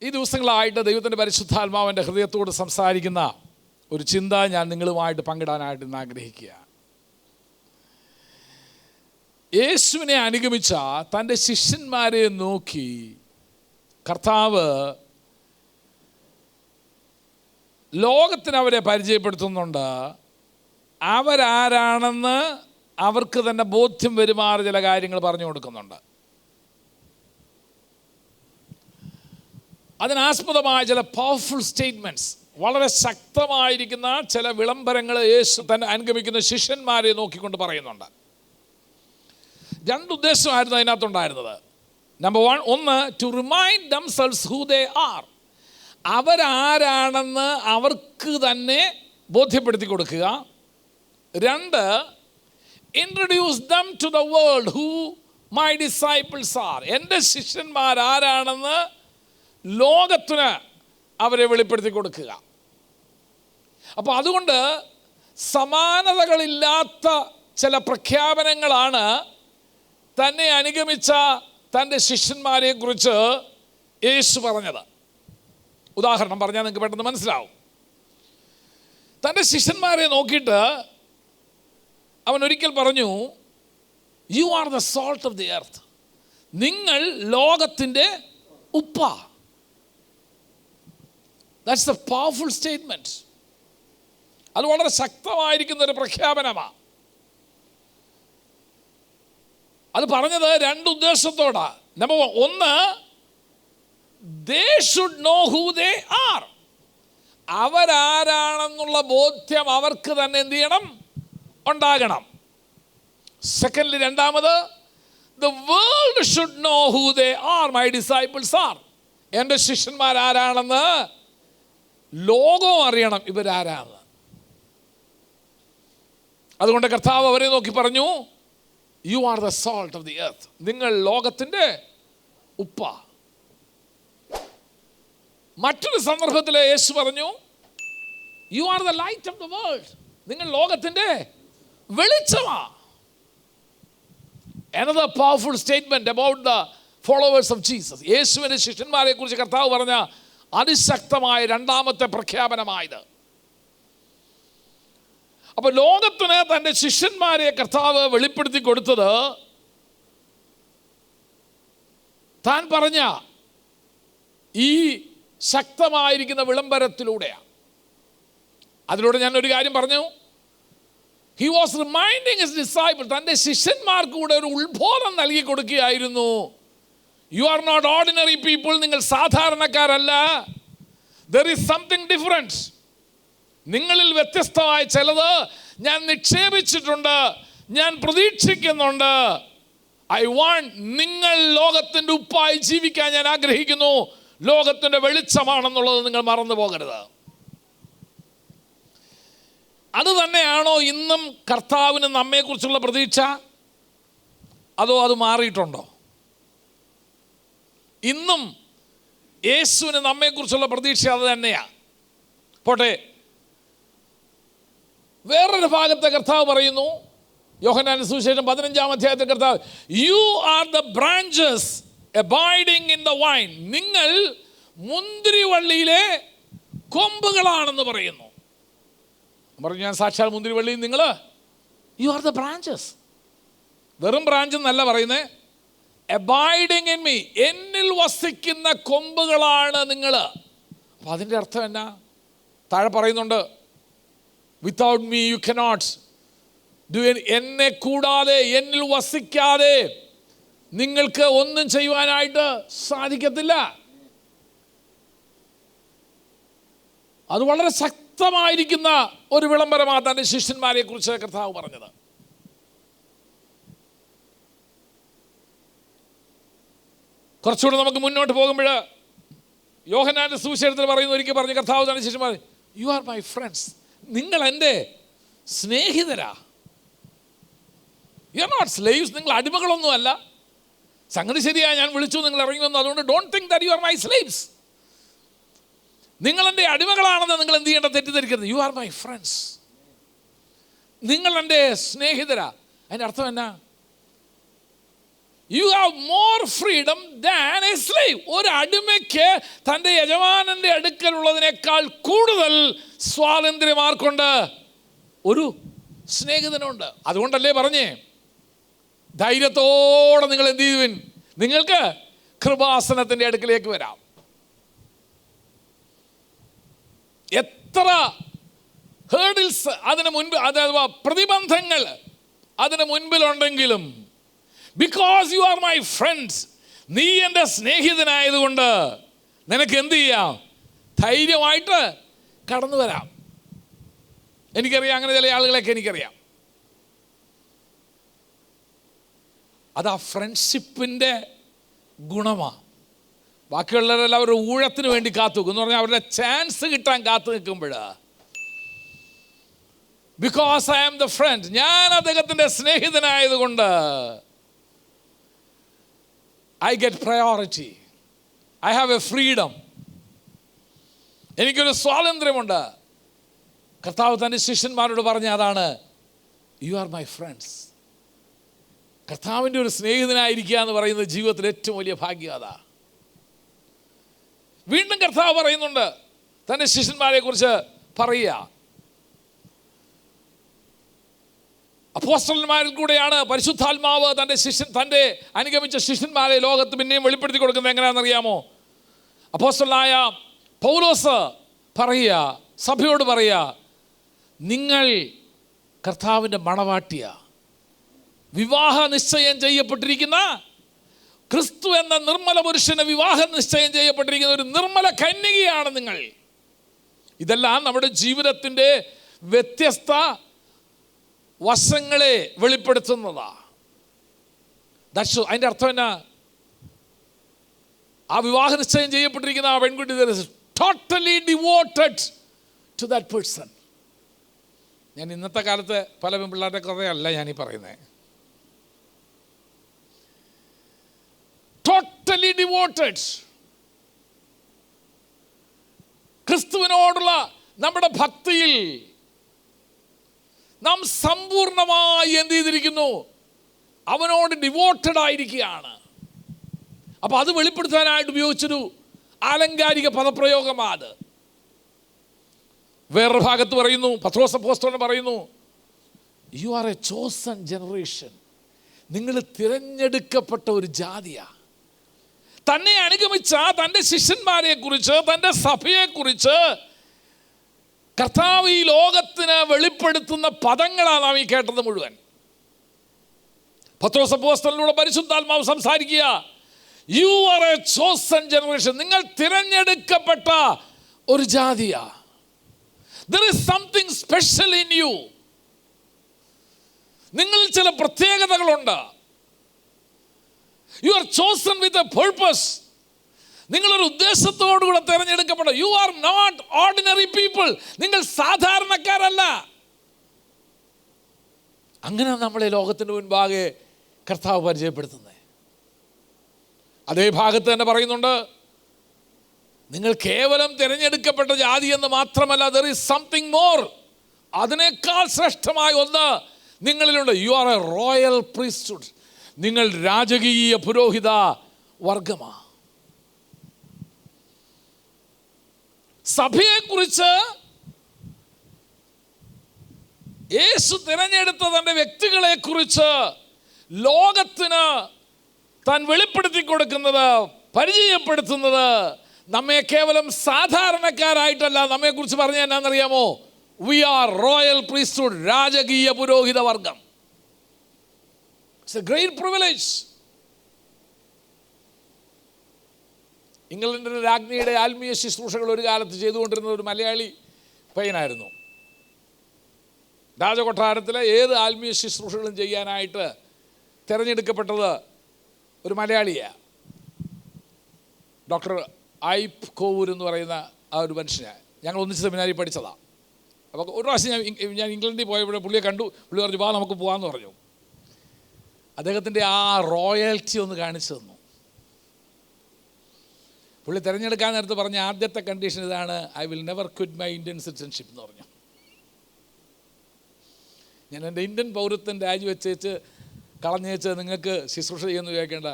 ഈ ദിവസങ്ങളായിട്ട് ദൈവത്തിൻ്റെ പരിശുദ്ധാത്മാവിൻ്റെ ഹൃദയത്തോട് സംസാരിക്കുന്ന ഒരു ചിന്ത ഞാൻ നിങ്ങളുമായിട്ട് പങ്കിടാനായിട്ട് ഇന്ന് ആഗ്രഹിക്കുക. യേശുവിനെ അനുഗമിച്ച തൻ്റെ ശിഷ്യന്മാരെ നോക്കി കർത്താവ് ലോകത്തിന് അവരെ പരിചയപ്പെടുത്തുന്നുണ്ട്. അവരാരാണെന്ന് അവർക്ക് തന്നെ ബോധ്യം വരുമാറ് ചില കാര്യങ്ങൾ പറഞ്ഞു കൊടുക്കുന്നുണ്ട്. അതിനാസ്പദമായ ചില പവർഫുൾ സ്റ്റേറ്റ്മെൻറ്റ്സ്, വളരെ ശക്തമായിരിക്കുന്ന ചില വിളംബരങ്ങൾ യേശു തന്നെ അനുഗമിക്കുന്ന ശിഷ്യന്മാരെ നോക്കിക്കൊണ്ട് പറയുന്നുണ്ട്. രണ്ട് ഉദ്ദേശമായിരുന്നു അതിനകത്തുണ്ടായിരുന്നത്. നമ്പർ 1, ഒന്ന് to remind themselves who they are. അവരാരാണെന്ന് അവർക്ക് തന്നെ ബോധ്യപ്പെടുത്തി കൊടുക്കുക. 2, introduce them to the world who my disciples are. എൻ്റെ ശിഷ്യന്മാരാരാണെന്ന് ലോകത്തിന് അവരെ വെളിപ്പെടുത്തി കൊടുക്കുക. അപ്പോൾ അതുകൊണ്ട് സമാനതകളില്ലാത്ത ചില പ്രഖ്യാപനങ്ങളാണ് തന്നെ അനുഗമിച്ച തൻ്റെ ശിഷ്യന്മാരെ കുറിച്ച് യേശു പറഞ്ഞത്. ഉദാഹരണം പറഞ്ഞാൽ നിങ്ങൾക്ക് പെട്ടെന്ന് മനസ്സിലാവും. തൻ്റെ ശിഷ്യന്മാരെ നോക്കിയിട്ട് അവൻ ഒരിക്കൽ പറഞ്ഞു, you are the salt of the earth. നിങ്ങൾ ലോകത്തിൻ്റെ ഉപ്പ. That's a powerful statement. അത് വളരെ ശക്തമായിരിക്കുന്ന ഒരു പ്രഖ്യാപനമാണ്. അത് പറഞ്ഞത് രണ്ട് ഉദ്ദേശത്തോടാ. Number 1, they should know who they are. അവരാരാണെന്നുള്ള ബോധ്യം അവർക്ക് തന്നെ എന്ത് ചെയ്യണം? ഉണ്ടാകണം. സെക്കൻഡ്ലി, രണ്ടാമത്, the world should know who they are, my disciples are. എൻ്റെ ശിഷ്യന്മാരാരാണെന്ന് ലോകം അറിയണം ഇവരാരാണ്. അതുകൊണ്ട് കർത്താവ് അവരെ നോക്കി പറഞ്ഞു, you are the salt of the earth. നിങ്ങൾ ലോകത്തിൻ്റെ ഉപ്പ. മറ്റൊരു സന്ദർഭത്തിൽ യേശു പറഞ്ഞു, you are the light of the world. നിങ്ങൾ ലോകത്തിൻ്റെ വെളിച്ചമാ. Another powerful statement about the followers of Jesus. യേശുവിൻ്റെ ശിഷ്യന്മാരെ കുറിച്ച് കർത്താവ് പറഞ്ഞ അതിശക്തമായ രണ്ടാമത്തെ പ്രഖ്യാപനമായത്. അപ്പോൾ ലോകത്തിന് തൻ്റെ ശിഷ്യന്മാരെ കർത്താവ് വെളിപ്പെടുത്തി കൊടുത്തത് താൻ പറഞ്ഞ ഈ ശക്തമായിരിക്കുന്ന വിളംബരത്തിലൂടെയാണ്. അതിലൂടെ ഞാൻ ഒരു കാര്യം പറഞ്ഞു. He was reminding his disciples, തൻ്റെ ശിഷ്യന്മാർക്ക് കൂടെ ഒരു ഉത്ബോധം നൽകി കൊടുക്കുകയായിരുന്നു. You are not ordinary people. നിങ്ങൾ സാധാരണക്കാരല്ല. There is something different. നിങ്ങളിൽ വ്യത്യസ്തമായ ചിലത് ഞാൻ നിക്ഷേപിച്ചിട്ടുണ്ട്, ഞാൻ പ്രതീക്ഷിക്കുന്നുണ്ട്. I want, നിങ്ങൾ ലോകത്തിൻ്റെ ഉപ്പായി ജീവിക്കാൻ ഞാൻ ആഗ്രഹിക്കുന്നു. ലോകത്തിൻ്റെ വെളിച്ചമാണെന്നുള്ളത് നിങ്ങൾ മറന്നു പോകരുത്. അത് തന്നെയാണോ ഇന്നും കർത്താവിന് നമ്മെക്കുറിച്ചുള്ള പ്രതീക്ഷ? അതോ അത് മാറിയിട്ടുണ്ടോ? ഇന്നും യേശുവിന് നമ്മെക്കുറിച്ചുള്ള പ്രതീക്ഷ അത് തന്നെയാണ്. പോട്ടെ, വേറൊരു ഭാഗത്തെ കർത്താവ് പറയുന്നു, യോഹന്നാന്റെ സുവിശേഷം 15-ാം അധ്യായത്തിൽ കർത്താവ്, U are the branches abiding in the wine. നിങ്ങൾ മുന്തിരിവള്ളിയിലെ കൊമ്പുകളാണെന്ന് പറയുന്നു. പറഞ്ഞു, ഞാൻ സാക്ഷാൽ മുന്തിരിവള്ളിയിൽ, നിങ്ങൾ യു ആർ ദ ബ്രാഞ്ചസ്. വെറും ബ്രാഞ്ച് എന്നല്ല പറയുന്നത്, അബൈഡിങ് ഇൻ മീ, എന്നിൽ വസിക്കുന്ന കൊമ്പുകളാണ് നിങ്ങൾ. അപ്പം അതിൻ്റെ അർത്ഥം എന്നാ? താഴെ പറയുന്നുണ്ട്, without me you cannot do. എന്നെ കൂടാതെ, എന്നിൽ വസിക്കാതെ നിങ്ങൾക്ക് ഒന്നും ചെയ്യുവാനായിട്ട് സാധിക്കത്തില്ല. അത് വളരെ ശക്തമായിരിക്കുന്ന ഒരു വിളംബരമാണ് തൻ്റെ ശിഷ്യന്മാരെ കുറിച്ച് കർത്താവ് പറഞ്ഞത്. കുറച്ചുകൂടെ നമുക്ക് മുന്നോട്ട് പോകുമ്പോൾ യോഹന്നാന്റെ സുവിശേഷത്തിൽ പറയുന്ന, ഒരിക്കൽ പറഞ്ഞു കർത്താവ് തൻ്റെ ശിഷ്യന്മാർ, യു ആർ മൈ ഫ്രണ്ട്സ്. നിങ്ങൾ എൻ്റെ സ്നേഹിതരാ. You are not slaves. നിങ്ങൾ അടിമകളൊന്നുമല്ല. സംഗതി ശരിയാ, ഞാൻ വിളിച്ചു, നിങ്ങൾ ഇറങ്ങി വന്നു. അതുകൊണ്ട് don't think that you are my slaves. നിങ്ങളെൻ്റെ അടിമകളാണെന്ന് നിങ്ങൾ എന്ത് ചെയ്യേണ്ട? തെറ്റിദ്ധരിക്കരുത്. You are my friends. നിങ്ങൾ എൻ്റെ സ്നേഹിതരാ. അതിൻ്റെ അർത്ഥം എന്നാ? You have more freedom than a slave. ഒരു അടിമയ്ക്ക് തൻ്റെ യജമാനൻ്റെ അടുക്കലുള്ളതിനേക്കാൾ കൂടുതൽ സ്വാതന്ത്ര്യം ആർക്കുണ്ട്? ഒരു സ്നേഹിതനുണ്ട്. അതുകൊണ്ടല്ലേ പറഞ്ഞേ, ധൈര്യത്തോടെ നിങ്ങൾ എന്ത് ചെയ്യുവിൻ, നിങ്ങൾക്ക് കൃപാസനത്തിൻ്റെ അടുക്കിലേക്ക് വരാം. എത്ര ഹേർഡിൽസ് അതിന് മുൻപ്, അഥവാ പ്രതിബന്ധങ്ങൾ അതിന് മുൻപിലുണ്ടെങ്കിലും, because you are my friends, നീ എൻ്റെ സ്നേഹിതനായതുകൊണ്ട് നിനക്ക് എന്ത് ചെയ്യാം, ധൈര്യമായിട്ട് കടന്നു വരാം. എനിക്കറിയാം, അങ്ങനെ ചില ആളുകളെയൊക്കെ എനിക്കറിയാം. അത് ആ ഫ്രണ്ട്ഷിപ്പിൻ്റെ ഗുണമാണ്. ബാക്കിയുള്ളവരെല്ലാം അവരുടെ ഊഴത്തിന് വേണ്ടി കാത്തു നിൽക്കും എന്ന് പറഞ്ഞാൽ അവരുടെ ചാൻസ് കിട്ടാൻ കാത്തു നിൽക്കുമ്പോൾ, because I am the friend, ഞാൻ അദ്ദേഹത്തിൻ്റെ സ്നേഹിതനായതുകൊണ്ട് I get priority, I have a freedom, എനിക്കൊരു സ്വാതന്ത്ര്യമുണ്ട്. കർത്താവ് തൻ്റെ ശിഷ്യന്മാരോട് പറഞ്ഞ അതാണ്, യു ആർ മൈ ഫ്രണ്ട്സ്. കർത്താവിൻ്റെ ഒരു സ്നേഹിതനായിരിക്കുക എന്ന് പറയുന്നത് ജീവിതത്തിൽ ഏറ്റവും വലിയ ഭാഗ്യം അതാ. വീണ്ടും കർത്താവ് പറയുന്നുണ്ട്, തൻ്റെ ശിഷ്യന്മാരെ കുറിച്ച് പറയുക, അപ്പോസ്തലന്മാരിൽ കൂടെയാണ് പരിശുദ്ധാത്മാവ് തൻ്റെ അനുഗമിച്ച ശിഷ്യന്മാരെ ലോകത്ത് പിന്നെയും വെളിപ്പെടുത്തി കൊടുക്കുന്നത്. എങ്ങനെയാണെന്നറിയാമോ? അപ്പോസ്തലനായ പൗലോസ് പറയുക, സഭയോട് പറയുക, നിങ്ങൾ കർത്താവിൻ്റെ മണവാട്ടിയ, വിവാഹ നിശ്ചയം ചെയ്യപ്പെട്ടിരിക്കുന്ന ക്രിസ്തു എന്ന നിർമ്മല പുരുഷന് വിവാഹ നിശ്ചയം ചെയ്യപ്പെട്ടിരിക്കുന്ന ഒരു നിർമ്മല കന്യകയാണ് നിങ്ങൾ. ഇതെല്ലാം നമ്മുടെ ജീവിതത്തിൻ്റെ വ്യത്യസ്ത വശങ്ങളെ വെളിപ്പെടുത്തുന്നതാ. അതിൻ്റെ അർത്ഥം എന്നാ? ആ വിവാഹ നിശ്ചയം ചെയ്യപ്പെട്ടിരിക്കുന്ന ആ പെൺകുട്ടി totally devoted to that person. ഞാൻ ഇന്നത്തെ കാലത്ത് പല പെൺപിള്ളേരുടെ കഥയല്ല ഞാനീ പറയുന്നത്. Totally devoted. ക്രിസ്തുവിനോടുള്ള നമ്മുടെ ഭക്തിയിൽ നാം സമ്പൂർണമായി എന്ത് ചെയ്തിരിക്കുന്നു? അവനോട് ഡിവോട്ടഡ് ആയിരിക്കുകയാണ്. അപ്പോൾ അത് വെളിപ്പെടുത്താനായിട്ട് ഉപയോഗിച്ചൊരു ആലങ്കാരിക പദപ്രയോഗമാണ്. വേറൊരു ഭാഗത്ത് പറയുന്നു, പത്രോസ് അപ്പോസ്തലൻ പറയുന്നു, U are A chosen generation. നിങ്ങൾ തിരഞ്ഞെടുക്കപ്പെട്ട ഒരു ജാതിയാണ്. തന്നെ അനുഗമിച്ച തൻ്റെ ശിഷ്യന്മാരെ കുറിച്ച്, തൻ്റെ സഭയെക്കുറിച്ച് കർത്താവ് ഈ ലോകത്തിന് വെളിപ്പെടുത്തുന്ന പദങ്ങളാണ് നാം ഈ കേട്ടത് മുഴുവൻ. പത്രോസ് അപ്പോസ്തലനിലൂടെ പരിശുദ്ധാത്മാവ് സംസാരിക്കുക, U are A chosen generation. നിങ്ങൾ തിരഞ്ഞെടുക്കപ്പെട്ട ഒരു ജാതിയാ. There is something special in you. നിങ്ങളിൽ ചില പ്രത്യേകതകളുണ്ട്. You are chosen with a purpose. നിങ്ങളൊരു ഉദ്ദേശത്തോടുകൂടെ തിരഞ്ഞെടുക്കപ്പെട്ട. You are not ordinary people. നിങ്ങൾ സാധാരണക്കാരല്ല. അങ്ങനെ നമ്മളെ ലോകത്തിന് മുൻപാകെ കർത്താവ് പരിചയപ്പെടുത്തുന്നത്. അതേ ഭാഗത്ത് തന്നെ പറയുന്നുണ്ട്, നിങ്ങൾ കേവലം തിരഞ്ഞെടുക്കപ്പെട്ട ജാതി എന്ന് മാത്രമല്ല, there is something more. അതിനേക്കാൾ ശ്രേഷ്ഠമായ ഒന്ന് നിങ്ങളിലുണ്ട്. You are a royal priesthood. നിങ്ങൾ രാജകീയ പുരോഹിത വർഗമാണ്. സഭയെക്കുറിച്ച് യേശു തിരഞ്ഞെടുത്ത തൻ്റെ വ്യക്തികളെക്കുറിച്ച് ലോകത്തിന് താൻ വെളിപ്പെടുത്തി കൊടുക്കുന്നത്, പരിചയപ്പെടുത്തുന്നത് നമ്മെ കേവലം സാധാരണക്കാരായിട്ടല്ല. നമ്മെക്കുറിച്ച് പറഞ്ഞാൽ എന്നാണെന്നറിയാമോ? വി ആർ റോയൽ പ്രീസ്റ്റ്ഹുഡ്, രാജകീയ പുരോഹിത വർഗം. It's a great privilege. ഇംഗ്ലണ്ടിൻ്റെ രാജ്ഞിയുടെ ആത്മീയ ശുശ്രൂഷകൾ ഒരു കാലത്ത് ചെയ്തുകൊണ്ടിരുന്ന ഒരു മലയാളി പയ്യനായിരുന്നു. രാജകൊട്ടാരത്തിലെ ഏത് ആത്മീയ ശുശ്രൂഷകളും ചെയ്യാനായിട്ട് തിരഞ്ഞെടുക്കപ്പെട്ടത് ഒരു മലയാളിയാണ്. ഡോക്ടർ ഐപ്പ് കോവൂർ എന്ന് പറയുന്ന ആ ഒരു മനുഷ്യനാണ്. ഞങ്ങൾ ഒന്നിച്ച് സെമിനാരിൽ പഠിച്ചതാണ്. അപ്പോൾ ഒരു പ്രാവശ്യം ഞാൻ ഇംഗ്ലണ്ടിൽ പോയപ്പോൾ പുള്ളിയെ കണ്ടു. പുള്ളി പറഞ്ഞു, വാ നമുക്ക് പോകാമെന്ന് പറഞ്ഞു. അദ്ദേഹത്തിൻ്റെ ആ റോയൽറ്റി ഒന്ന് കാണിച്ചു തന്നു. പുള്ളി തിരഞ്ഞെടുക്കാൻ നേരത്ത് പറഞ്ഞ ആദ്യത്തെ കണ്ടീഷൻ ഇതാണ്, I will never quit my Indian citizenship എന്ന് പറഞ്ഞു. ഞാൻ എൻ്റെ ഇന്ത്യൻ പൗരത്വം രാജിവെച്ചേച്ച് കളഞ്ഞേച്ച് നിങ്ങൾക്ക് ശുശ്രൂഷ ചെയ്യുമെന്ന് വിചാരിക്കേണ്ട.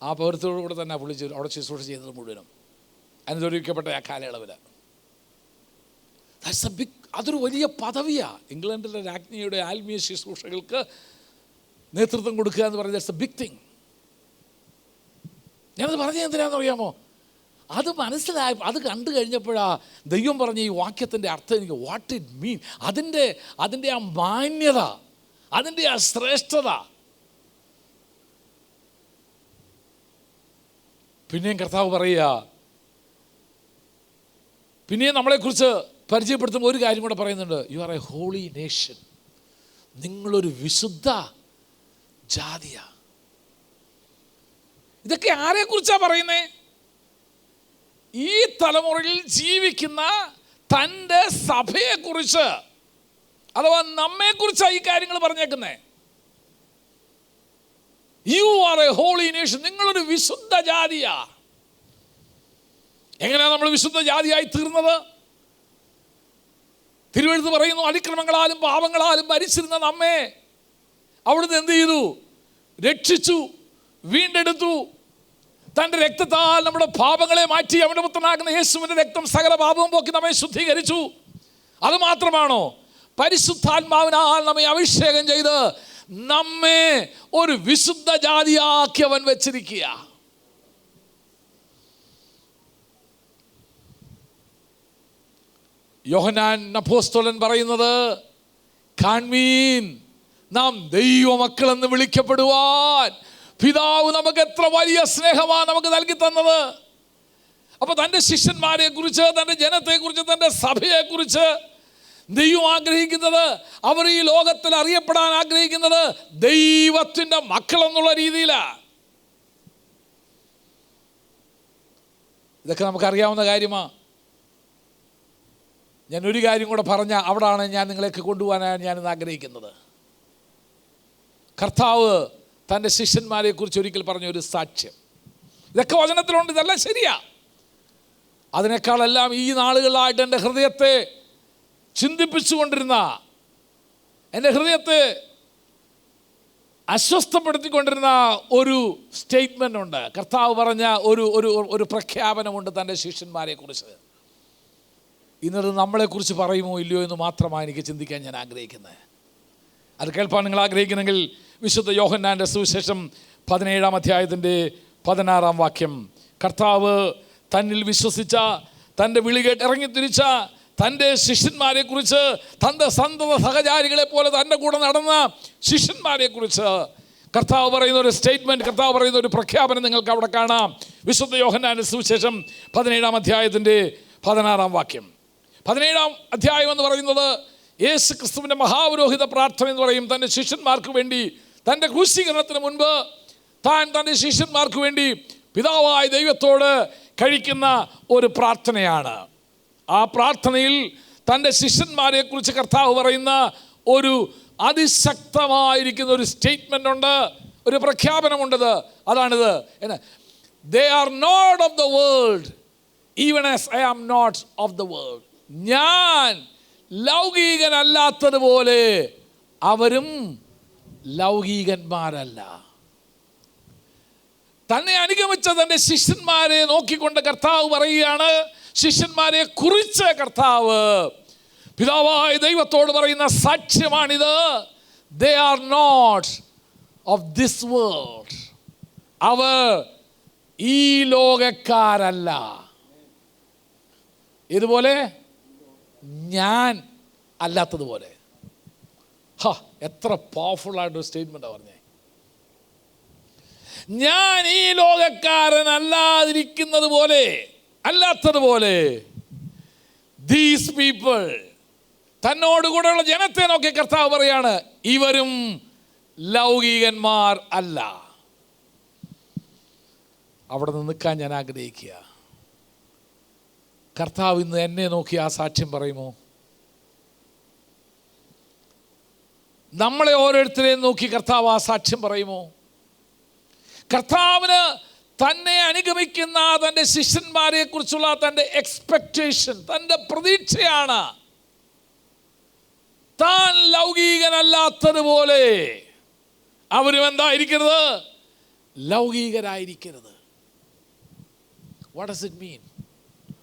ആ പൗരത്തോടുകൂടെ തന്നെ പുള്ളി അവിടെ ശുശ്രൂഷ ചെയ്തത് മുഴുവനും അനുദരിക്കപ്പെട്ട ആ കാലയളവിൽ. ദാറ്റ്സ് എ ബിഗ്, അതൊരു വലിയ പദവിയാണ്. ഇംഗ്ലണ്ടിലെ രാജ്ഞിയുടെ ആത്മീയ ശുശ്രൂഷകൾക്ക് നേതൃത്വം കൊടുക്കുക എന്ന് പറയുന്നത് ദാറ്റ്സ് എ ബിഗ് തിങ്. ഞാനത് പറഞ്ഞത് എന്തിനാണെന്ന് അറിയാമോ? അത് മനസ്സിലായി, അത് കണ്ടു കഴിഞ്ഞപ്പോഴാണ് ദൈവം പറഞ്ഞ ഈ വാക്യത്തിൻ്റെ അർത്ഥം എനിക്ക് വാട്ട് ഇറ്റ് മീൻ, അതിൻ്റെ ആ മാന്യത, അതിൻ്റെ ആ ശ്രേഷ്ഠത. പിന്നെയും കർത്താവ് പറയുക, പിന്നെയും നമ്മളെക്കുറിച്ച് പരിചയപ്പെടുത്തുമ്പോൾ ഒരു കാര്യം കൂടെ പറയുന്നുണ്ട്. You are a holy nation, നിങ്ങളൊരു വിശുദ്ധ ജാതിയാ. ഇതൊക്കെ ആരെക്കുറിച്ചാണ് പറയുന്നേ? ഈ തലമുറയിൽ ജീവിക്കുന്ന തൻ്റെ സഭയെക്കുറിച്ച്, അഥവാ നമ്മെക്കുറിച്ചാണ് ഈ കാര്യങ്ങൾ പറഞ്ഞേക്കുന്നേ. You are a holy nation, നിങ്ങളൊരു വിശുദ്ധ ജാതിയാ. എങ്ങനെയാണ് നമ്മൾ വിശുദ്ധ ജാതിയായി തീർന്നത്? തിരുവെഴുത്ത് പറയുന്നു, അതിക്രമങ്ങളാലും പാപങ്ങളാലും മരിച്ചിരുന്ന നമ്മെ അവിടുന്ന് എന്ത് ചെയ്തു? രക്ഷിച്ചു, വീണ്ടെടുത്തു. തൻ്റെ രക്തത്താൽ നമ്മുടെ പാപങ്ങളെ മാറ്റി. അവൻ്റെ പുത്രനാകുന്ന യേശുവിൻ്റെ രക്തം സകല പാപവും പോക്കി നമ്മെ ശുദ്ധീകരിച്ചു. അതുമാത്രമാണോ? പരിശുദ്ധാത്മാവിനാൽ നമ്മെ അഭിഷേകം ചെയ്ത് നമ്മെ ഒരു വിശുദ്ധ ജാതിയാക്കി അവൻ വെച്ചിരിക്കുക. യോഹന്നാൻ അപ്പോസ്തലൻ പറയുന്നത്, കാൺമീൻ, നാം ദൈവമക്കളെന്ന് വിളിക്കപ്പെടുവാൻ പിതാവ് നമുക്ക് എത്ര വലിയ സ്നേഹമാണ് നമുക്ക് നൽകി തന്നത്. അപ്പൊ തൻ്റെ ശിഷ്യന്മാരെ കുറിച്ച്, തൻ്റെ ജനത്തെക്കുറിച്ച്, തൻ്റെ സഭയെക്കുറിച്ച് ദൈവം ആഗ്രഹിക്കുന്നത്, അവർ ഈ ലോകത്തിൽ അറിയപ്പെടാൻ ആഗ്രഹിക്കുന്നത് ദൈവത്തിൻ്റെ മക്കളെന്നുള്ള രീതിയിലാണ്. ഇതൊക്കെ നമുക്കറിയാവുന്ന കാര്യമാണ്. ഞാൻ ഒരു കാര്യം കൂടെ പറഞ്ഞ അവിടാണ് ഞാൻ നിങ്ങളെയൊക്കെ കൊണ്ടുപോകാനാണ് ഞാനിന്ന് ആഗ്രഹിക്കുന്നത്. കർത്താവ് തൻ്റെ ശിഷ്യന്മാരെ കുറിച്ച് ഒരിക്കൽ പറഞ്ഞ ഒരു സാക്ഷ്യം, ഇതൊക്കെ വചനത്തിലുണ്ട്, ഇതെല്ലാം ശരിയാ. അതിനേക്കാളെല്ലാം ഈ നാളുകളായിട്ട് എൻ്റെ ഹൃദയത്തെ ചിന്തിപ്പിച്ചുകൊണ്ടിരുന്ന, എൻ്റെ ഹൃദയത്തെ അസ്വസ്ഥപ്പെടുത്തിക്കൊണ്ടിരുന്ന ഒരു സ്റ്റേറ്റ്മെൻ്റ് ഉണ്ട്. കർത്താവ് പറഞ്ഞ ഒരു പ്രഖ്യാപനമുണ്ട് തൻ്റെ ശിഷ്യന്മാരെ കുറിച്ച്. ഇന്നത് നമ്മളെക്കുറിച്ച് പറയുമോ ഇല്ലയോ എന്ന് മാത്രമാണ് എനിക്ക് ചിന്തിക്കാൻ ഞാൻ ആഗ്രഹിക്കുന്നത്. അത് കേൾപ്പാൻ നിങ്ങൾ ആഗ്രഹിക്കുന്നെങ്കിൽ വിശുദ്ധ യോഹന്നാൻ്റെ സുവിശേഷം 17-ാം അധ്യായത്തിൻ്റെ 16-ാം വാക്യം. കർത്താവ് തന്നിൽ വിശ്വസിച്ച, തൻ്റെ വിളി കേട്ട് ഇറങ്ങിത്തിരിച്ച തൻ്റെ ശിഷ്യന്മാരെ കുറിച്ച്, തൻ്റെ സന്തത സഹചാരികളെ പോലെ തൻ്റെ കൂടെ നടന്ന ശിഷ്യന്മാരെ കുറിച്ച് കർത്താവ് പറയുന്ന ഒരു സ്റ്റേറ്റ്മെൻറ്റ്, കർത്താവ് പറയുന്ന ഒരു പ്രഖ്യാപനം നിങ്ങൾക്ക് അവിടെ കാണാം. വിശുദ്ധ യോഹന്നാൻ്റെ സുവിശേഷം 17-ാം അധ്യായത്തിൻ്റെ 16-ാം വാക്യം. 17-ാം അധ്യായം എന്ന് പറയുന്നത് യേശു ക്രിസ്തുവിൻ്റെ മഹാപുരോഹിത പ്രാർത്ഥന എന്ന് പറയും. തൻ്റെ ശിഷ്യന്മാർക്ക് വേണ്ടി, തൻ്റെ ക്രൂശീകരണത്തിന് മുൻപ് താൻ തൻ്റെ ശിഷ്യന്മാർക്ക് വേണ്ടി പിതാവായ ദൈവത്തോട് കഴിക്കുന്ന ഒരു പ്രാർത്ഥനയാണ്. ആ പ്രാർത്ഥനയിൽ തൻ്റെ ശിഷ്യന്മാരെ കുറിച്ച് കർത്താവ് പറയുന്ന ഒരു അതിശക്തമായിരിക്കുന്ന ഒരു സ്റ്റേറ്റ്മെൻ്റ് ഉണ്ട്, ഒരു പ്രഖ്യാപനമുണ്ടത്. അതാണിത്. They are not of the world even as I am not of the world. ഞാൻ ലൗകികനല്ലാത്തതുപോലെ അവരും ലൗകികന്മാരല്ല. തന്നെ അനുഗമിച്ച തൻ്റെ ശിഷ്യന്മാരെ നോക്കിക്കൊണ്ട് കർത്താവ് പറയുകയാണ്, ശിഷ്യന്മാരെ കുറിച്ച് കർത്താവ് പിതാവായ ദൈവത്തോട് പറയുന്ന സാക്ഷ്യമാണിത്. They are not of this world. അവർ ഈ ലോകക്കാരല്ല. ഇതുപോലെ ഞാൻ അല്ലാത്തതുപോലെ. എത്ര പവർഫുള്ളായിട്ടൊരു സ്റ്റേറ്റ്മെൻറ്റാണ് പറഞ്ഞേ. ഞാൻ ഈ ലോകക്കാരനല്ലാതിരിക്കുന്നത് പോലെ, അല്ലാത്തതുപോലെ ദീസ് പീപ്പിൾ, തന്നോടുകൂടെയുള്ള ജനത്തെ നോക്കി കർത്താവ് പറയാണ്, ഇവരും ലൗകികന്മാർ അല്ല. അവിടെ നിന്ന് നിൽക്കാൻ ഞാൻ ആഗ്രഹിക്കുക. കർത്താവ് ഇന്ന് എന്നെ നോക്കി ആ സാക്ഷ്യം പറയുമോ? നമ്മളെ ഓരോരുത്തരെയും നോക്കി കർത്താവ് ആ സാക്ഷ്യം പറയുമോ? കർത്താവിന് തന്നെ അനുഗമിക്കുന്ന തൻ്റെ ശിഷ്യന്മാരെ കുറിച്ചുള്ള തൻ്റെ എക്സ്പെക്റ്റേഷൻ, തൻ്റെ പ്രതീക്ഷയാണ് താൻ ലൗകികനല്ലാത്തതുപോലെ അവരും എന്തായിരിക്കരുത്? ലൗകികരായിരിക്കരുത്. What does it mean?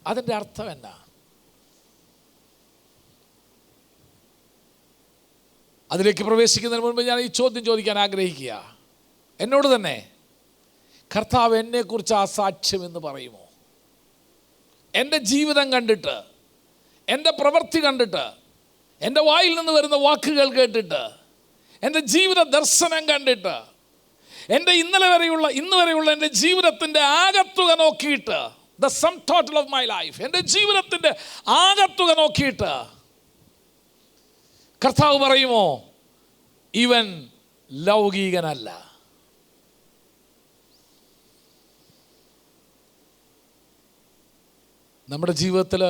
അതിൻ്റെ അർത്ഥം എന്നാ? അതിലേക്ക് പ്രവേശിക്കുന്നതിന് മുൻപ് ഞാൻ ഈ ചോദ്യം ചോദിക്കാൻ ആഗ്രഹിക്കുക. എന്നോട് തന്നെ, കർത്താവ് എന്നെക്കുറിച്ച് ആ സാക്ഷ്യം എന്ന് പറയുമോ? എൻ്റെ ജീവിതം കണ്ടിട്ട്, എൻ്റെ പ്രവൃത്തി കണ്ടിട്ട്, എൻ്റെ വായിൽ നിന്ന് വരുന്ന വാക്കുകൾ കേട്ടിട്ട്, എൻ്റെ ജീവിത ദർശനം കണ്ടിട്ട്, എൻ്റെ ഇന്ന് വരെയുള്ള എൻ്റെ ജീവിതത്തിൻ്റെ ആകത്തുക നോക്കിയിട്ട്, the sum total of my life, എൻ്റെ ജീവിതത്തിൻ്റെ ആകത്തുക നോക്കിയിട്ട് കർത്താവ് പറയുമോ ഇവൻ ലൗകികനല്ല? നമ്മുടെ ജീവിതത്തിൽ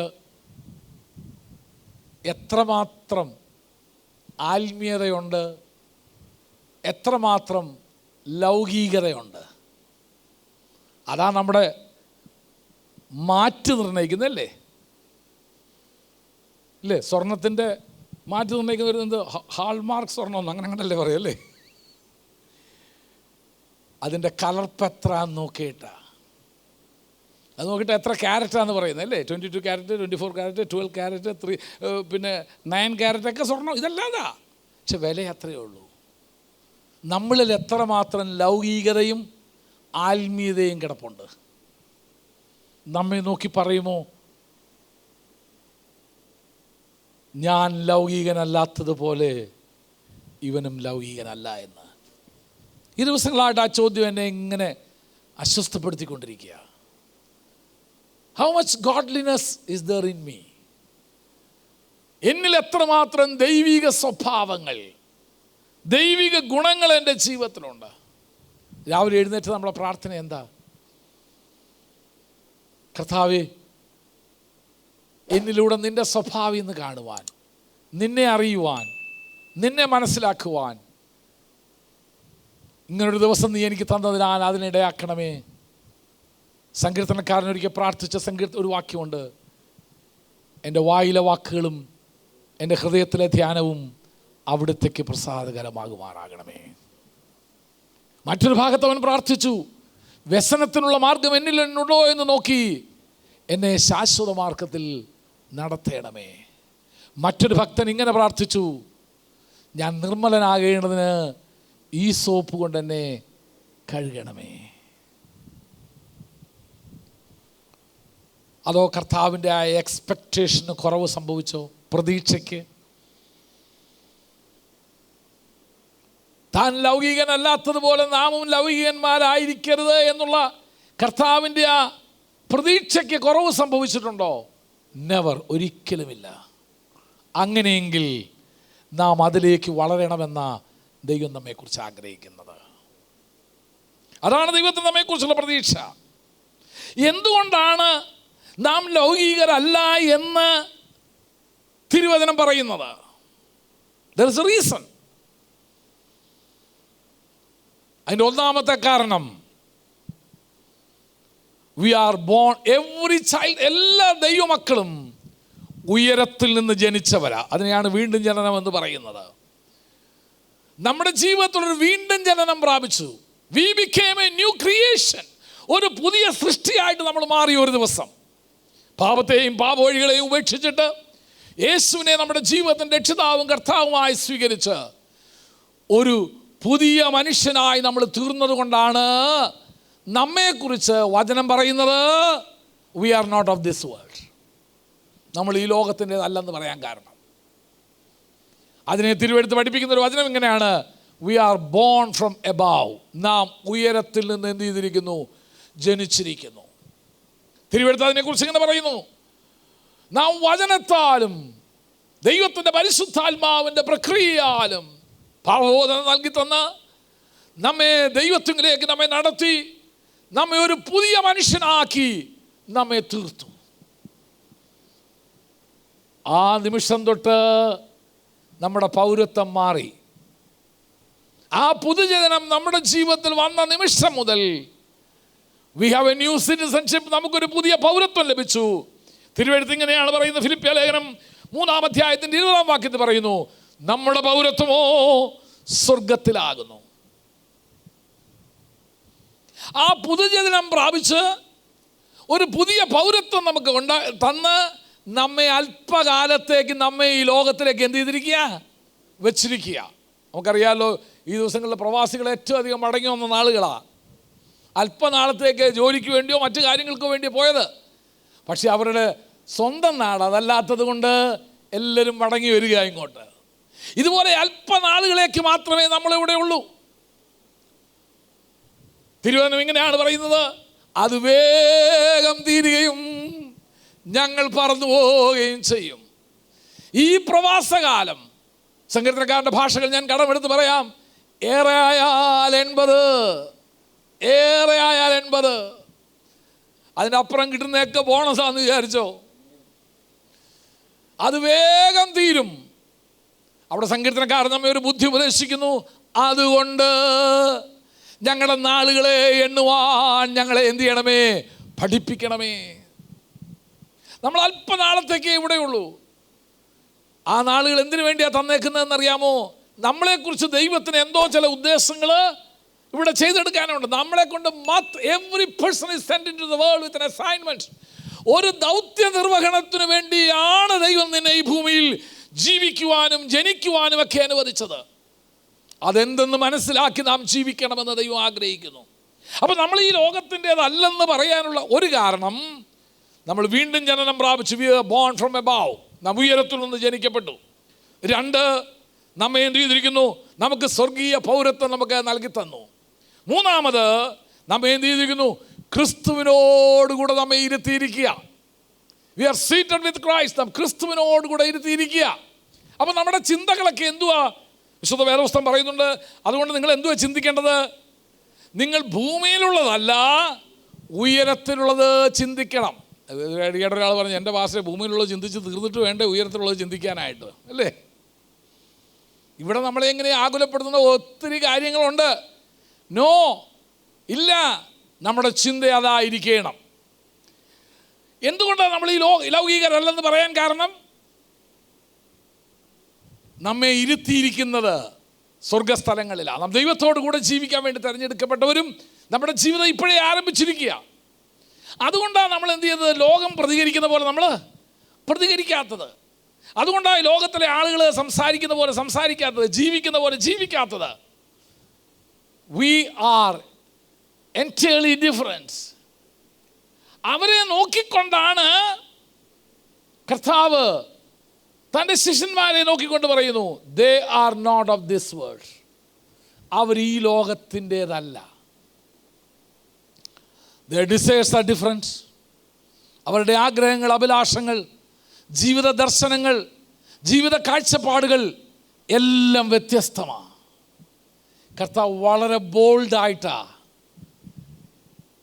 എത്രമാത്രം ആത്മീയതയുണ്ട്, എത്രമാത്രം ലൗകികതയുണ്ട്, അതാ നമ്മുടെ മാറ്റ് നിർണ്ണയിക്കുന്നല്ലേ? ഇല്ലേ? സ്വർണത്തിൻ്റെ മാറ്റ് നിർണ്ണയിക്കുന്ന വരുന്നത് ഹാൾമാർക്ക് സ്വർണ്ണം അങ്ങനെ അങ്ങനല്ലേ പറയല്ലേ? അതിൻ്റെ കലർപ്പ് നോക്കിയിട്ടാണ്. അത് നോക്കിയിട്ട് എത്ര ക്യാരറ്റാന്ന് പറയുന്നത് അല്ലേ? 22 ക്യാരറ്റ്, 24 ക്യാരറ്റ്, 12 ക്യാരറ്റ്, 3 പിന്നെ 9 ക്യാരറ്റ് ഒക്കെ സ്വർണ്ണം, ഇതല്ലാതാ. പക്ഷെ വില അത്രയേ ഉള്ളൂ. നമ്മളിൽ എത്രമാത്രം ലൗകികതയും ആത്മീയതയും കിടപ്പുണ്ട്. നമ്മെ നോക്കി പറയുമോ ഞാൻ ലൗകികനല്ലാത്തതുപോലെ ഇവനും ലൗകികനല്ല എന്ന്? ഈ ദിവസങ്ങളായിട്ട് ആ ചോദ്യം എന്നെ ഇങ്ങനെ അസ്വസ്ഥപ്പെടുത്തിക്കൊണ്ടിരിക്കുക. How much godliness is there in me? എന്നിൽ എത്രമാത്രം ദൈവിക സ്വഭാവങ്ങൾ, ദൈവിക ഗുണങ്ങൾ എൻ്റെ ജീവിതത്തിലുണ്ട്? രാവിലെ എഴുന്നേറ്റ് നമ്മളെ പ്രാർത്ഥന എന്താ? കർത്താവേ, എന്നിലൂടെ നിൻ്റെ സ്വഭാവം ഇന്ന് കാണുവാൻ, നിന്നെ അറിയുവാൻ, നിന്നെ മനസ്സിലാക്കുവാൻ ഇങ്ങനൊരു ദിവസം നീ എനിക്ക് തന്നതിനാൽ അതിനിടയാക്കണമേ. സങ്കീർത്തനക്കാരനൊരിക്കൽ പ്രാർത്ഥിച്ച ഒരു വാക്യമുണ്ട്, എൻ്റെ വായിലെ വാക്കുകളും എൻ്റെ ഹൃദയത്തിലെ ധ്യാനവും അവിടുത്തേക്ക് പ്രസാദകരമാകുമാറാകണമേ. മറ്റൊരു ഭാഗത്ത് അവൻ പ്രാർത്ഥിച്ചു, വ്യസനത്തിനുള്ള മാർഗം എന്നിലുണ്ടോ എന്ന് നോക്കി എന്നെ ശാശ്വത മാർഗത്തിൽ നടത്തേണമേ. മറ്റൊരു ഭക്തൻ ഇങ്ങനെ പ്രാർത്ഥിച്ചു, ഞാൻ നിർമ്മലനാകേണ്ടതിന് ഈ സോപ്പ് കൊണ്ട് എന്നെ കഴുകണമേ. അതോ കർത്താവിൻ്റെ ആ എക്സ്പെക്റ്റേഷന് കുറവ് സംഭവിച്ചോ? പ്രതീക്ഷയ്ക്ക് താൻ ലൗകികനല്ലാത്തതുപോലെ നാമും ലൗകികന്മാരായിരിക്കരുത് എന്നുള്ള കർത്താവിൻ്റെ ആ പ്രതീക്ഷയ്ക്ക് കുറവ് സംഭവിച്ചിട്ടുണ്ടോ? നെവർ, ഒരിക്കലുമില്ല. അങ്ങനെയെങ്കിൽ നാം അതിലേക്ക് വളരണമെന്ന ദൈവം നമ്മെക്കുറിച്ച് ആഗ്രഹിക്കുന്നത്. അതാണ് ദൈവത്തിന് നമ്മെക്കുറിച്ചുള്ള പ്രതീക്ഷ. എന്തുകൊണ്ടാണ് നാം ലൗകികരല്ല എന്ന് തിരുവചനം പറയുന്നത്? There is a reason. അതിൻ്റെ ഒന്നാമത്തെ കാരണം, we are born, every child, എല്ലാ ദൈവമക്കളും ഉയരത്തിൽ നിന്ന് ജനിച്ചവരാ. അതിനെയാണ് വീണ്ടും ജനനം എന്ന് പറയുന്നത്. നമ്മുടെ ജീവിതത്തിലൊരു വീണ്ടും ജനനം പ്രാപിച്ചു. We became a new creation. ഒരു പുതിയ സൃഷ്ടിയായിട്ട് നമ്മൾ മാറി. ഒരു ദിവസം പാപത്തെയും പാപവഴികളെയും ഉപേക്ഷിച്ചിട്ട് യേശുവിനെ നമ്മുടെ ജീവിതത്തിൻ്റെ രക്ഷിതാവും കർത്താവുമായി സ്വീകരിച്ച് ഒരു പുതിയ മനുഷ്യനായി നമ്മൾ തീർന്നത് കൊണ്ടാണ് നമ്മെക്കുറിച്ച് വചനം പറയുന്നത് we are not of this world. നമ്മൾ ഈ ലോകത്തിൻ്റെതല്ലെന്ന് പറയാൻ കാരണം, അതിനെ തിരുവെടുത്ത് പഠിപ്പിക്കുന്ന ഒരു വചനം ഇങ്ങനെയാണ്, we are born from above. നാം ഉയരത്തിൽ നിന്ന് എന്ത് ചെയ്തിരിക്കുന്നു? ജനിച്ചിരിക്കുന്നു. തിരുവെടുത്ത് അതിനെക്കുറിച്ച് ഇങ്ങനെ പറയുന്നു, നാം വചനത്താലും ദൈവത്തിൻ്റെ പരിശുദ്ധാത്മാവിൻ്റെ പ്രക്രിയയാലും പാപബോധനം നൽകി തന്ന് നമ്മെ ദൈവത്തിലേക്ക് നമ്മെ നടത്തി നമ്മെ ഒരു പുതിയ മനുഷ്യനാക്കി നമ്മെ തീർത്തു. ആ നിമിഷം തൊട്ട് നമ്മുടെ പൗരത്വം മാറി. ആ പുതുജനം നമ്മുടെ ജീവിതത്തിൽ വന്ന നിമിഷം മുതൽ we have a new citizenship. നമുക്കൊരു പുതിയ പൗരത്വം ലഭിച്ചു. തിരുവെഴുത്ത് ഇങ്ങനെയാണ് പറയുന്നത്, ഫിലിപ്പിയ ലേഖനം 3-ാം അധ്യായത്തിൻ്റെ 20-ാം വാക്യത്തിൽ പറയുന്നു, നമ്മുടെ പൗരത്വമോ സ്വർഗത്തിലാകുന്നു. ആ പുതുജനനം പ്രാപിച്ച് ഒരു പുതിയ പൗരത്വം നമുക്ക് തന്ന് നമ്മെ അല്പകാലത്തേക്ക് നമ്മെ ഈ ലോകത്തിലേക്ക് എന്ത് ചെയ്തിരിക്കുക, വെച്ചിരിക്കുക. നമുക്കറിയാമല്ലോ, ഈ ദിവസങ്ങളിൽ പ്രവാസികൾ ഏറ്റവും അധികം മടങ്ങി വന്ന നാളുകളാണ്. അല്പനാളത്തേക്ക് ജോലിക്ക് വേണ്ടിയോ മറ്റു കാര്യങ്ങൾക്ക് വേണ്ടിയോ പോയത്. പക്ഷെ അവരുടെ സ്വന്തം നാട് അതല്ലാത്തത് കൊണ്ട് എല്ലാവരും മടങ്ങി വരിക ഇങ്ങോട്ട്. ഇതുപോലെ അല്പനാളുകളേക്ക് മാത്രമേ നമ്മളിവിടെ ഉള്ളൂ. തിരുവചനം ഇങ്ങനെയാണ് പറയുന്നത്, അത് വേഗം തീരുകയും ഞങ്ങൾ പറന്നു പോവുകയും ചെയ്യും. ഈ പ്രവാസകാലം, സങ്കീർത്തനക്കാരൻ്റെ ഭാഷകൾ ഞാൻ കടമെടുത്ത് പറയാം, ഏറെ ആയാൽ 80, ഏറെ ആയാൽ 80. അതിനപ്പുറം കിട്ടുന്നതൊക്കെ ബോണസാന്ന് വിചാരിച്ചോ? അത് വേഗം തീരും. അവിടെ സങ്കീർത്തനക്കാരൻ നമ്മെ ഒരു ബുദ്ധി ഉപദേശിക്കുന്നു. അതുകൊണ്ട് ഞങ്ങളുടെ നാളുകളെ എണ്ണുവാൻ ഞങ്ങളെ എന്ത് ചെയ്യണമേ, പഠിപ്പിക്കണമേ. നമ്മൾ അല്പനാളത്തേക്കേ ഇവിടെയുള്ളൂ. ആ നാളുകൾ എന്തിനു വേണ്ടിയാണ് തന്നേക്കുന്നതെന്നറിയാമോ? നമ്മളെക്കുറിച്ച് ദൈവത്തിന് എന്തോ ചില ഉദ്ദേശങ്ങൾ ഇവിടെ ചെയ്തെടുക്കാനുണ്ട്. നമ്മളെ കൊണ്ട് every person is send into the world with an assignment. ഒരു ദൗത്യ നിർവഹണത്തിന് വേണ്ടിയാണ് ദൈവം നിന്നെ ഈ ഭൂമിയിൽ ജീവിക്കുവാനും ജനിക്കുവാനും ഒക്കെ അനുവദിച്ചത്. അതെന്തെന്ന് മനസ്സിലാക്കി നാം ജീവിക്കണമെന്ന് ദൈവം ആഗ്രഹിക്കുന്നു. അപ്പം നമ്മൾ ഈ ലോകത്തിൻ്റെതല്ലെന്ന് പറയാനുള്ള ഒരു കാരണം, നമ്മൾ വീണ്ടും ജനനം പ്രാപിച്ചു. We are born from above. നാം ഉയരത്തിൽ നിന്ന് ജനിക്കപ്പെട്ടു. 2, നമ്മെ എന്ത് ചെയ്തിരിക്കുന്നു, നമുക്ക് സ്വർഗീയ പൗരത്വം നമുക്ക് നൽകി തന്നു. 3, നമ്മെ എന്ത് ചെയ്തിരിക്കുന്നു, ക്രിസ്തുവിനോടുകൂടെ നമ്മെ ഇരുത്തിയിരിക്കുക. We are seated with Christ. നാം ക്രിസ്തുവിനോടുകൂടെ ഇരുത്തിയിരിക്കുക. അപ്പം നമ്മുടെ ചിന്തകളൊക്കെ എന്തുവാ? വിശുദ്ധ വേദപുസ്തകം പറയുന്നുണ്ട്, അതുകൊണ്ട് നിങ്ങൾ എന്തുവാ ചിന്തിക്കേണ്ടത്? നിങ്ങൾ ഭൂമിയിലുള്ളതല്ല ഉയരത്തിലുള്ളത് ചിന്തിക്കണം. ഒരാൾ പറഞ്ഞു, എൻ്റെ ഭാഷ ഭൂമിയിലുള്ളത് ചിന്തിച്ച് തീർന്നിട്ട് വേണ്ടേ ഉയരത്തിലുള്ളത് ചിന്തിക്കാനായിട്ട്, അല്ലേ? ഇവിടെ നമ്മളെ എങ്ങനെ ആകുലപ്പെടുത്തുന്ന ഒത്തിരി കാര്യങ്ങളുണ്ട്. നോ, ഇല്ല. നമ്മുടെ ചിന്ത അതായിരിക്കണം. എന്തുകൊണ്ടാണ് നമ്മൾ ഈ ലൗകികരല്ലെന്ന് പറയാൻ കാരണം? നമ്മെ ഇരുത്തിയിരിക്കുന്നത് സ്വർഗസ്ഥലങ്ങളിലാണ്. നാം ദൈവത്തോടു കൂടെ ജീവിക്കാൻ വേണ്ടി തിരഞ്ഞെടുക്കപ്പെട്ടവരും നമ്മുടെ ജീവിതം ഇപ്പോഴേ ആരംഭിച്ചിരിക്കുക. അതുകൊണ്ടാണ് നമ്മൾ എന്ത് ചെയ്തത്, ലോകം പ്രതികരിക്കുന്ന പോലെ നമ്മൾ പ്രതികരിക്കാത്തത്. അതുകൊണ്ടാണ് ലോകത്തിലെ ആളുകൾ സംസാരിക്കുന്ന പോലെ സംസാരിക്കാത്തത്, ജീവിക്കുന്ന പോലെ ജീവിക്കാത്തത്. We are entirely difference. അവരെ നോക്കിക്കൊണ്ടാണ് കർത്താവ് തൻ്റെ ശിഷ്യന്മാരെ നോക്കിക്കൊണ്ട് പറയുന്നു, they are not of this world. അവർ ഈ ലോകത്തിൻ്റെതല്ല. their desires are different. അവരുടെ ആഗ്രഹങ്ങൾ, അഭിലാഷങ്ങൾ, ജീവിത ദർശനങ്ങൾ, ജീവിത കാഴ്ചപ്പാടുകൾ എല്ലാം വ്യത്യസ്തമാണ്. കർത്താവ് വളരെ ബോൾഡായിട്ടാണ്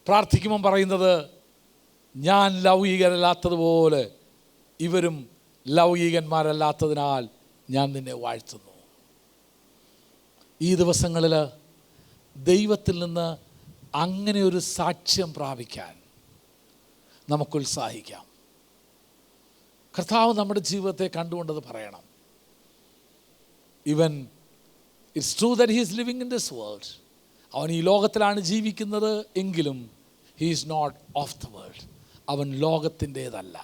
പ്രാർത്ഥിക്കുമ്പം പറയുന്നത്, ഞാൻ ലൗകികരല്ലാത്തതുപോലെ ഇവരും ലൗകികന്മാരല്ലാത്തതിനാൽ ഞാൻ നിന്നെ വാഴ്ത്തുന്നു. ഈ ദിവസങ്ങളിൽ ദൈവത്തിൽ നിന്ന് അങ്ങനെ ഒരു സാക്ഷ്യം പ്രാപിക്കാൻ നമുക്ക് ഉത്സാഹിക്കാം. കർത്താവ് നമ്മുടെ ജീവിതത്തെ കണ്ടുകൊണ്ടത് പറയണം. Even it's true that he is living in this world. അവൻ ഈ ലോകത്തിലാണ് ജീവിക്കുന്നത് എങ്കിലും he is not of the world. അവൻ ലോകത്തിൻ്റേതല്ല.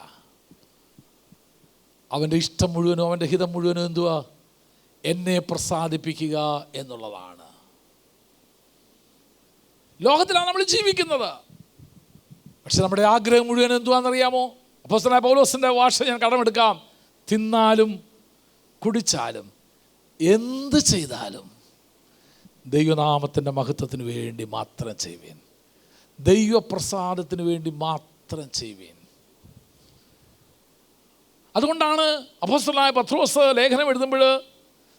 അവൻ്റെ ഇഷ്ടം മുഴുവനും അവൻ്റെ ഹിതം മുഴുവനും എന്തുവാ? എന്നെ പ്രസാദിപ്പിക്കുക എന്നുള്ളതാണ്. ലോകത്തിലാണ് നമ്മൾ ജീവിക്കുന്നത്. പക്ഷെ നമ്മുടെ ആഗ്രഹം മുഴുവൻ എന്തുവാണെന്നറിയാമോ? അപ്പോസ്തലനായ പൗലോസിൻ്റെ ഭാഷ ഞാൻ കടമെടുക്കാം. തിന്നാലും കുടിച്ചാലും എന്ത് ചെയ്താലും ദൈവനാമത്തിൻ്റെ മഹത്വത്തിന് വേണ്ടി മാത്രം ചെയ്യുവേൻ, ദൈവപ്രസാദത്തിന് വേണ്ടി മാത്രം ചെയ്യുവേൻ. അതുകൊണ്ടാണ് അപ്പോസ്തലനായ പത്രോസ് ലേഖനം എഴുതുമ്പോൾ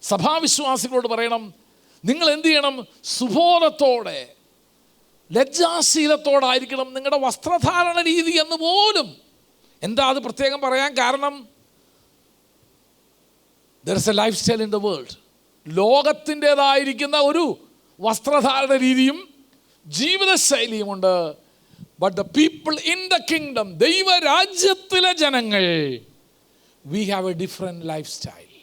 സഭാവിശ്വാസികളോട് പറയണം, നിങ്ങൾ എന്ത് ചെയ്യണം? സുബോധത്തോടെ, ലജ്ജാശീലത്തോടായിരിക്കണം നിങ്ങളുടെ വസ്ത്രധാരണ രീതി എന്ന് പോലും. എന്താ അത് പ്രത്യേകം പറയാൻ കാരണം? There is a life style in the world. ലോകത്തിൻ്റെതായിരിക്കുന്ന ഒരു വസ്ത്രധാരണ രീതിയും ജീവിതശൈലിയുമുണ്ട്. But the people in the kingdom, ദൈവരാജ്യത്തിലെ ജനങ്ങൾ, we have a different lifestyle.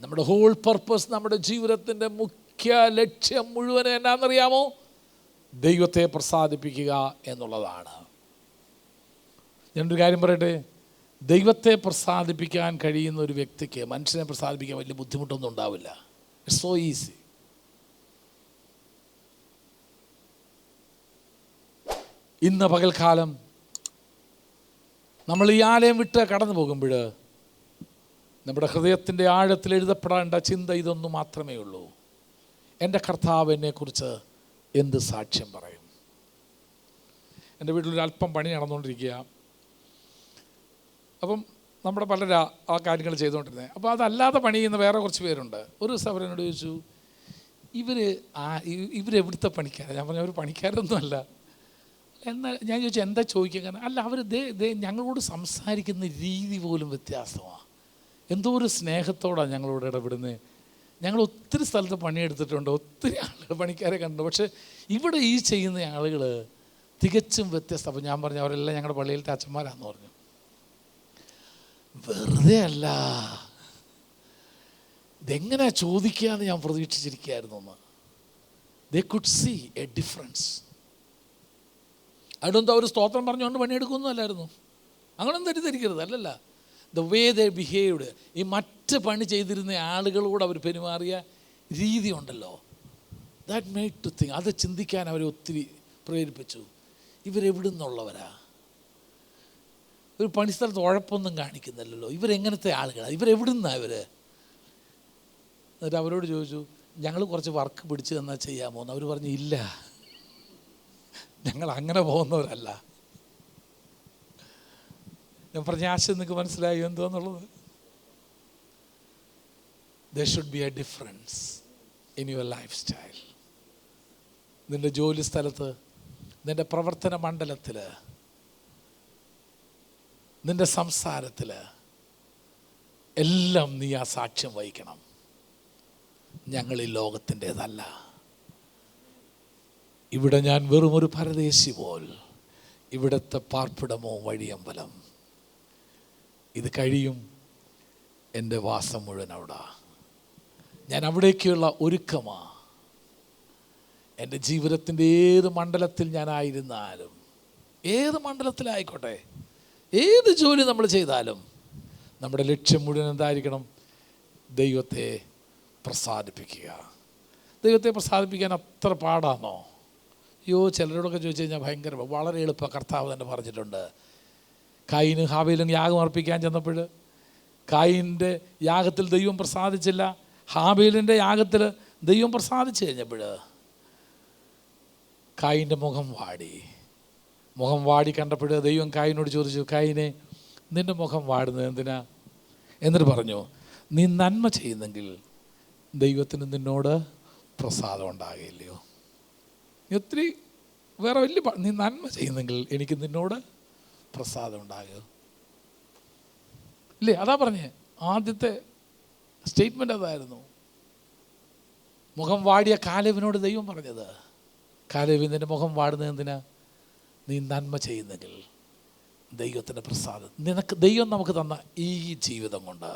നമ്മുടെ ഹോൾ പർപ്പസ്, നമ്മുടെ ജീവിതത്തിൻ്റെ മുഖ്യ ലക്ഷ്യം മുഴുവൻ എന്നാണെന്നറിയാമോ? ദൈവത്തെ പ്രസാദിപ്പിക്കുക എന്നുള്ളതാണ്. ഞാനൊരു കാര്യം പറയട്ടെ, ദൈവത്തെ പ്രസാദിപ്പിക്കാൻ കഴിയുന്ന ഒരു വ്യക്തിക്ക് മനുഷ്യനെ പ്രസാദിപ്പിക്കാൻ വലിയ ബുദ്ധിമുട്ടൊന്നും ഉണ്ടാവില്ല. It's so easy. ഇന്ന് പകൽക്കാലം നമ്മൾ ഈ ആലയം വിട്ട് കടന്നു പോകുമ്പോൾ നമ്മുടെ ഹൃദയത്തിൻ്റെ ആഴത്തിൽ എഴുതപ്പെടേണ്ട ചിന്ത ഇതൊന്നു മാത്രമേ ഉള്ളൂ: എൻ്റെ കർത്താവ് എന്നെക്കുറിച്ച് എന്ത് സാക്ഷ്യം പറയും? എൻ്റെ വീട്ടിലൊരു അല്പം പണി നടന്നുകൊണ്ടിരിക്കുക. അപ്പം നമ്മുടെ പലരാ ആ കാര്യങ്ങൾ ചെയ്തുകൊണ്ടിരുന്നത്. അപ്പോൾ അതല്ലാതെ പണി ചെയ്യുന്ന വേറെ കുറച്ച് പേരുണ്ട്. ഒരു ദിവസം അവരെന്നോട് ചോദിച്ചു, ഇവരെവിടുത്തെ പണിക്കാരാണ്? ഞാൻ പറഞ്ഞു, അവർ പണിക്കാരൊന്നും അല്ല. എന്നാൽ ഞാൻ ചോദിച്ചു, എന്താ ചോദിക്കുക? കാരണം അല്ല, അവർ ഞങ്ങളോട് സംസാരിക്കുന്ന രീതി പോലും വ്യത്യാസമാണ്. എന്തോ ഒരു സ്നേഹത്തോടാണ് ഞങ്ങളോട് ഇടപെടുന്നത്. ഞങ്ങൾ ഒത്തിരി സ്ഥലത്ത് പണിയെടുത്തിട്ടുണ്ട്, ഒത്തിരി ആളുകൾ പണിക്കാരെ കണ്ടു. പക്ഷേ ഇവിടെ ഈ ചെയ്യുന്ന ആളുകൾ തികച്ചും വ്യത്യസ്തം. അപ്പോൾ ഞാൻ പറഞ്ഞു, അവരെല്ലാം ഞങ്ങളുടെ പള്ളിയിലത്തെ അച്ഛന്മാരാന്ന് പറഞ്ഞു. വെറുതെ അല്ല, ഇതെങ്ങനെയാ ചോദിക്കുകയെന്ന് ഞാൻ പ്രതീക്ഷിച്ചിരിക്കുകയായിരുന്നു എന്ന്. They could see a difference. അതുകൊണ്ട് അവർ സ്തോത്രം പറഞ്ഞുകൊണ്ട് പണിയെടുക്കൊന്നും അല്ലായിരുന്നു. അങ്ങനൊന്നും തെറ്റിദ്ധരിക്കരുത്, അല്ലല്ല. ദ വേ ദേ ബിഹേവ്ഡ്, ഈ മറ്റ് പണി ചെയ്തിരുന്ന ആളുകളോട് അവർ പെരുമാറിയ രീതി ഉണ്ടല്ലോ, ദാറ്റ് മെയ്ഡ് ടു തിങ്ക്. അത് ചിന്തിക്കാൻ അവരെ ഒത്തിരി പ്രേരിപ്പിച്ചു. ഇവരെവിടെ നിന്നുള്ളവരാ? ഒരു പണിസ്ഥലത്ത് ഉഴപ്പൊന്നും കാണിക്കുന്നില്ലല്ലോ. ഇവരെങ്ങനത്തെ ആളുകളാണ്? ഇവരെവിടെ നിന്നാണ് ഇവർ? എന്നിട്ട് അവരോട് ചോദിച്ചു, ഞങ്ങൾ കുറച്ച് വർക്ക് പിടിച്ച് തന്നാൽ ചെയ്യാമോ എന്ന്. അവർ പറഞ്ഞു, ഇല്ല, ഞങ്ങൾ അങ്ങനെ പോകുന്നവരല്ല. ഞാൻ പറഞ്ഞ ആശയം നിങ്ങൾക്ക് മനസ്സിലായി എന്തോന്നുള്ളത്? There should be a difference in your lifestyle. നിൻ്റെ ജോലി സ്ഥലത്ത്, നിൻ്റെ പ്രവർത്തന മണ്ഡലത്തിൽ, നിൻ്റെ സംസാരത്തിൽ എല്ലാം നീ ആ സാക്ഷ്യം വഹിക്കണം. ഞങ്ങൾ ഈ ലോകത്തിൻ്റെതല്ല. ഇവിടെ ഞാൻ വെറും ഒരു പരദേശി പോൽ, ഇവിടുത്തെ പാർപ്പിടമോ വഴിയമ്പലം. ഇത് കഴിയും, എൻ്റെ വാസം മുഴുവൻ അവിടെ. ഞാൻ അവിടേക്കുള്ള ഒരുക്കമാ. എൻ്റെ ജീവിതത്തിൻ്റെ ഏത് മണ്ഡലത്തിൽ ഞാനായിരുന്നാലും, ഏത് മണ്ഡലത്തിലായിക്കോട്ടെ, ഏത് ജോലി നമ്മൾ ചെയ്താലും നമ്മുടെ ലക്ഷ്യം മുഴുവൻ എന്തായിരിക്കണം? ദൈവത്തെ പ്രസാദിപ്പിക്കുക. ദൈവത്തെ പ്രസാദിപ്പിക്കാൻ അത്ര പാടാണോ? ചിലരോടൊക്കെ ചോദിച്ചു കഴിഞ്ഞാൽ ഭയങ്കര വളരെ എളുപ്പം. കർത്താവ് തന്നെ പറഞ്ഞിട്ടുണ്ട്. കായീനും ഹാബേലും യാഗം അർപ്പിക്കാൻ ചെന്നപ്പോൾ കായീൻ്റെ യാഗത്തിൽ ദൈവം പ്രസാദിച്ചില്ല. ഹാബേലിൻ്റെ യാഗത്തിൽ ദൈവം പ്രസാദിച്ചു കഴിഞ്ഞപ്പോൾ കായീൻ്റെ മുഖം വാടി കണ്ടപ്പോൾ ദൈവം കായീനോട് ചോദിച്ചു, കായീനെ, നിൻ്റെ മുഖം വാടുന്നത് എന്തിനാ? എന്നിട്ട് പറഞ്ഞു, നീ നന്മ ചെയ്യുന്നെങ്കിൽ ദൈവത്തിന് നിന്നോട് പ്രസാദം ഉണ്ടാകില്ലയോ? ഒത്തിരി വേറെ വലിയ നീ നന്മ ചെയ്യുന്നെങ്കിൽ എനിക്ക് നിന്നോട് പ്രസാദം ഉണ്ടാകുമോ? ഇല്ലേ? അതാ പറഞ്ഞേ, ആദ്യത്തെ സ്റ്റേറ്റ്മെൻ്റ് അതായിരുന്നു. മുഖം വാടിയ കാലേബിനോട് ദൈവം പറഞ്ഞത്, കാലേബ്, നിൻ്റെ മുഖം വാടുന്നത് എന്തിനാ? നീ നന്മ ചെയ്യുന്നെങ്കിൽ ദൈവത്തിൻ്റെ പ്രസാദം. ദൈവം നമുക്ക് തന്ന ഈ ജീവിതം കൊണ്ട്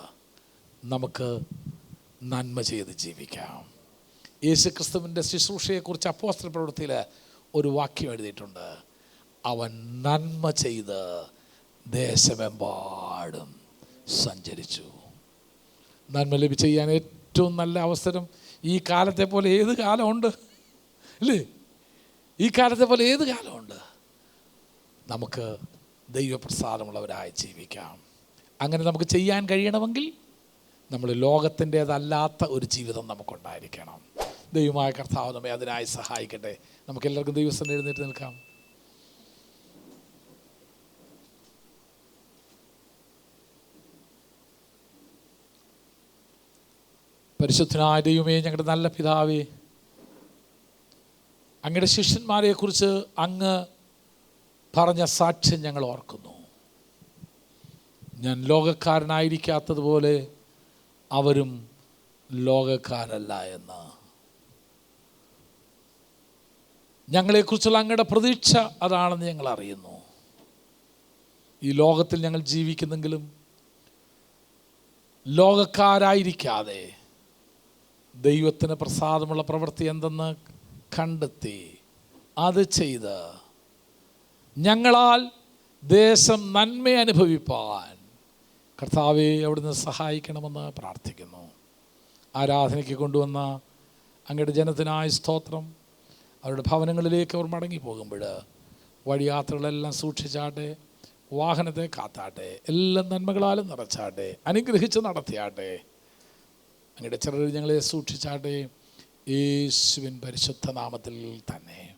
നമുക്ക് നന്മ ചെയ്ത് ജീവിക്കാം. യേശുക്രിസ്തുവിൻ്റെ ശുശ്രൂഷയെക്കുറിച്ച് അപ്പോസ്തല പ്രവൃത്തിയിൽ ഒരു വാക്യം എഴുതിയിട്ടുണ്ട്. അവൻ നന്മ ചെയ്ത് ദേശമെമ്പാടും സഞ്ചരിച്ചു. നന്മ ലഭിക്കാൻ ഏറ്റവും നല്ല അവസരം ഈ കാലത്തെ പോലെ ഏത് കാലമുണ്ട്? അല്ലേ? ഈ കാലത്തെ പോലെ ഏത് കാലമുണ്ട്? നമുക്ക് ദൈവപ്രസാദമുള്ളവരായി ജീവിക്കാം. അങ്ങനെ നമുക്ക് ചെയ്യാൻ കഴിയണമെങ്കിൽ നമ്മൾ ലോകത്തിൻ്റേതല്ലാത്ത ഒരു ജീവിതം നമുക്കുണ്ടായിരിക്കണം. ദൈവമായ കർത്താവ് നമ്മെ അതിനായി സഹായിക്കട്ടെ. നമുക്കെല്ലാവർക്കും ദൈവസ്ഥ എഴുന്നേറ്റ് നിൽക്കാം. പരിശുദ്ധനായ ദൈവമേ, ഞങ്ങളുടെ നല്ല പിതാവേ, അങ്ങയുടെ ശിഷ്യന്മാരെക്കുറിച്ച് അങ്ങ് പറഞ്ഞ സാക്ഷ്യം ഞങ്ങൾ ഓർക്കുന്നു. ഞാൻ ലോകക്കാരനായിരിക്കാത്തതുപോലെ അവരും ലോകക്കാരല്ല എന്ന്. ഞങ്ങളെക്കുറിച്ചുള്ള അങ്ങയുടെ പ്രതീക്ഷ അതാണെന്ന് ഞങ്ങൾ അറിയുന്നു. ഈ ലോകത്തിൽ ഞങ്ങൾ ജീവിക്കുന്നെങ്കിലും ലോകക്കാരായിരിക്കാതെ ദൈവത്തിന് പ്രസാദമുള്ള പ്രവൃത്തി എന്തെന്ന് കണ്ടെത്തി അത് ചെയ്ത് ഞങ്ങളാൽ ദേശം നന്മ അനുഭവിപ്പാൻ കർത്താവെ അവിടുന്ന് സഹായിക്കണമെന്ന് പ്രാർത്ഥിക്കുന്നു. ആരാധനയ്ക്ക് കൊണ്ടുവന്ന അങ്ങയുടെ ജനത്തിനായ സ്തോത്രം. അവരുടെ ഭവനങ്ങളിലേക്ക് അവർ മടങ്ങി പോകുമ്പോൾ വഴിയാത്രകളെല്ലാം സൂക്ഷിച്ചാട്ടെ, വാഹനത്തെ കാത്താട്ടെ, എല്ലാ നന്മകളാലും നിറച്ചാട്ടെ, അനുഗ്രഹിച്ച് നടത്തിയാട്ടെ. അങ്ങയുടെ ചിലർ ഞങ്ങളെ സൂക്ഷിച്ചാട്ടെ, യേശുവിൻ പരിശുദ്ധ നാമത്തിൽ തന്നെ.